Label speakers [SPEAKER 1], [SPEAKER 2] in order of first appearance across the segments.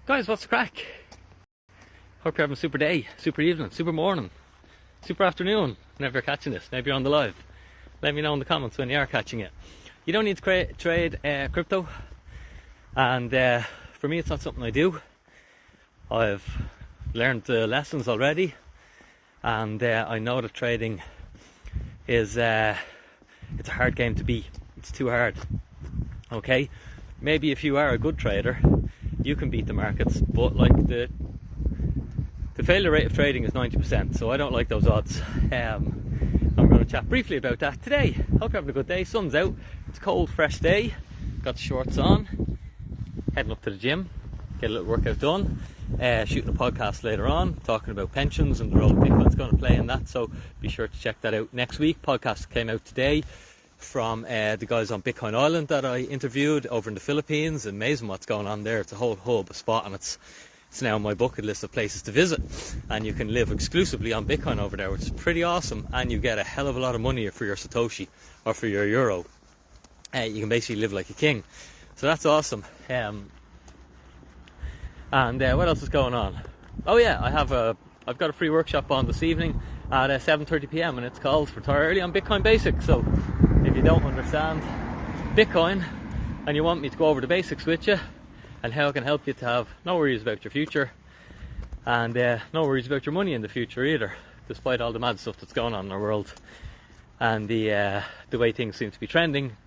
[SPEAKER 1] Guys, what's the crack? Hope you're having a super day, super evening, super morning, super afternoon, whenever you're catching this. Maybe you're on the live. Let me know in the comments when you are catching it. You don't need to trade crypto, and for me it's not something I do. I've learned the lessons already, and I know that trading is it's a hard game to beat. It's too hard. Okay, maybe if you are a good trader, you can beat the markets, but like the failure rate of trading is 90%, so I don't like those odds. I'm going to chat briefly about that today. Hope you're having a good day. Sun's out, it's a cold, fresh day. Got the shorts on, heading up to the gym, get a little workout done. Shooting a podcast later on, talking about pensions and the role Bitcoin's going to play in that, so be sure to check that out next week. Podcast came out today from the guys on Bitcoin Island that I interviewed over in the Philippines. Amazing what's going on there. It's a whole hub, a spot, and it's now on my bucket list of places to visit, and you can live exclusively on Bitcoin over there, which is pretty awesome, and you get a hell of a lot of money for your Satoshi or for your Euro. You can basically live like a king, so that's awesome. And what else is going on? Oh yeah, I've got a free workshop on this evening at 7:30 p.m. and it's called Retire Early on Bitcoin Basics. So if you don't understand Bitcoin and you want me to go over the basics with you and how I can help you to have no worries about your future and no worries about your money in the future either, despite all the mad stuff that's going on in our world and the way things seem to be trending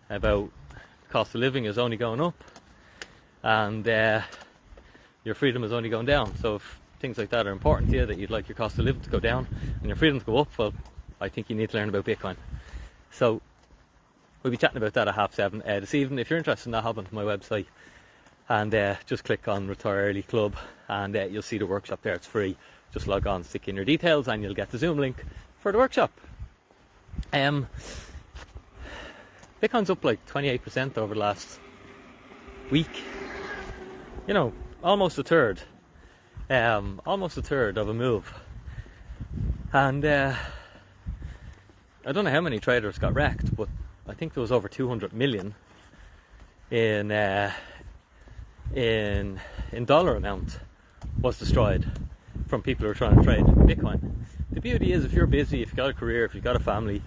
[SPEAKER 1] about the cost of living is only going up and your freedom is only going down. So if things like that are important to you, that you'd like your cost of living to go down and your freedom to go up, well, I think you need to learn about Bitcoin. So we'll be chatting about that at 7:30 this evening. If you're interested in that, hop onto my website and just click on Retire Early Club and you'll see the workshop there. It's free. Just log on, stick in your details, and you'll get the Zoom link for the workshop. Bitcoin's up like 28% over the last week. You know, almost a third of a move, and I don't know how many traders got wrecked, but I think there was over 200 million in dollar amount was destroyed from people who are trying to trade Bitcoin. The beauty is, if you're busy, if you've got a career, if you've got a family,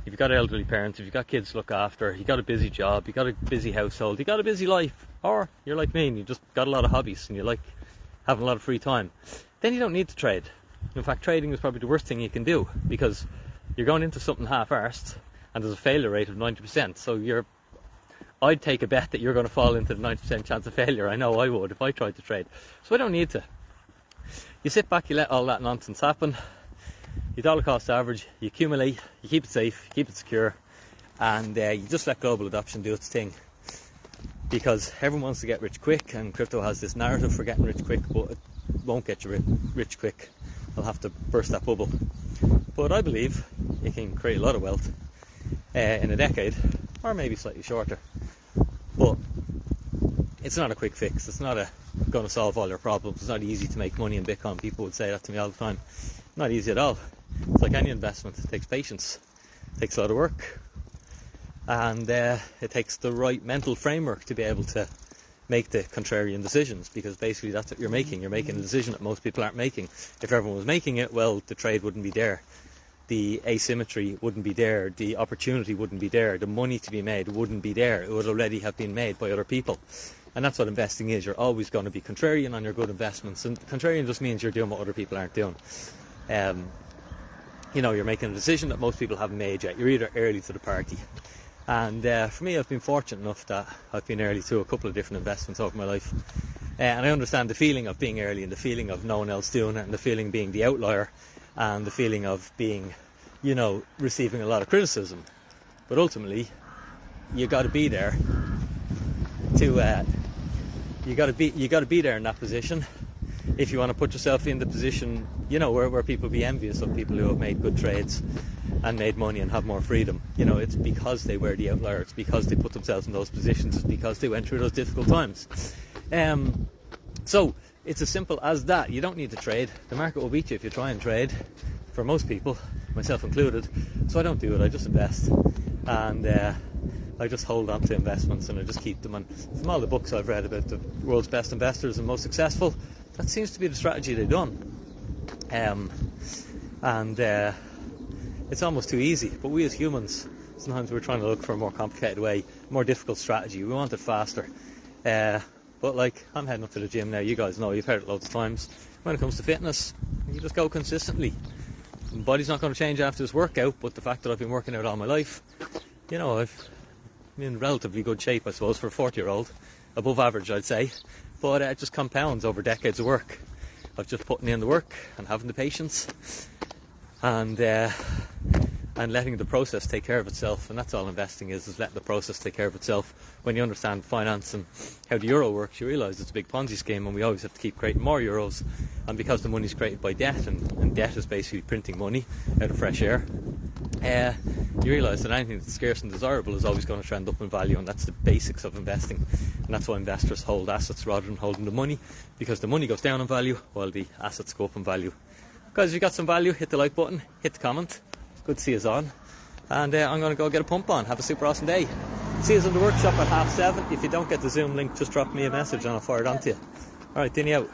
[SPEAKER 1] if you've got elderly parents, if you've got kids to look after, you've got a busy job, you've got a busy household, you've got a busy life, or you're like me and you just got a lot of hobbies and you like having a lot of free time, then you don't need to trade. In fact, trading is probably the worst thing you can do, because you're going into something half-arsed and there's a failure rate of 90%. So I'd take a bet that you're going to fall into the 90% chance of failure. I know I would if I tried to trade. So I don't need to. You sit back, you let all that nonsense happen, you dollar cost average, you accumulate, you keep it safe, you keep it secure, and you just let global adoption do its thing. Because everyone wants to get rich quick, and crypto has this narrative for getting rich quick, but it won't get you rich quick. I'll have to burst that bubble. But I believe it can create a lot of wealth in a decade, or maybe slightly shorter. But it's not a quick fix. It's not going to solve all your problems. It's not easy to make money in Bitcoin. People would say that to me all the time. Not easy at all. It's like any investment. It takes patience. It takes a lot of work. And it takes the right mental framework to be able to make the contrarian decisions, because basically that's what you're making. You're making a decision that most people aren't making. If everyone was making it, well, the trade wouldn't be there. The asymmetry wouldn't be there. The opportunity wouldn't be there. The money to be made wouldn't be there. It would already have been made by other people. And that's what investing is. You're always going to be contrarian on your good investments. And contrarian just means you're doing what other people aren't doing. You're making a decision that most people haven't made yet. You're either early to the party. And for me, I've been fortunate enough that I've been early to a couple of different investments over my life. And I understand the feeling of being early, and the feeling of no one else doing it, and the feeling of being the outlier, and the feeling of being, receiving a lot of criticism. But ultimately, you got to be there to you got to be there in that position if you want to put yourself in the position, where people be envious of people who have made good trades and made money and have more freedom. It's because they were the outlier. It's because they put themselves in those positions. It's because they went through those difficult times. So it's as simple as that. You don't need to trade. The market will beat you if you try and trade, for most people, myself included. So I don't do it. I just invest. And I just hold on to investments and I just keep them. And from all the books I've read about the world's best investors and most successful, that seems to be the strategy they've done. It's almost too easy. But we as humans, sometimes we're trying to look for a more complicated way, more difficult strategy. We want it faster. But like, I'm heading up to the gym now. You guys know, you've heard it loads of times. When it comes to fitness, you just go consistently. My body's not going to change after this workout, but the fact that I've been working out all my life, you know, I've been in relatively good shape, I suppose, for a 40-year-old. Above average, I'd say. But it just compounds over decades of work. Of just putting in the work and having the patience and letting the process take care of itself. And that's all investing is letting the process take care of itself. When you understand finance and how the euro works, you realise it's a big Ponzi scheme, and we always have to keep creating more euros. And because the money's created by debt, and debt is basically printing money out of fresh air, you realise that anything that's scarce and desirable is always going to trend up in value, and that's the basics of investing. And that's why investors hold assets rather than holding the money, because the money goes down in value while the assets go up in value. Guys, if you got some value, hit the like button, hit the comment. Good to see us on. And I'm going to go get a pump on. Have a super awesome day. See us in the workshop at 7:30. If you don't get the Zoom link, just drop me a message and I'll fire it on to you. Alright, Dinny out.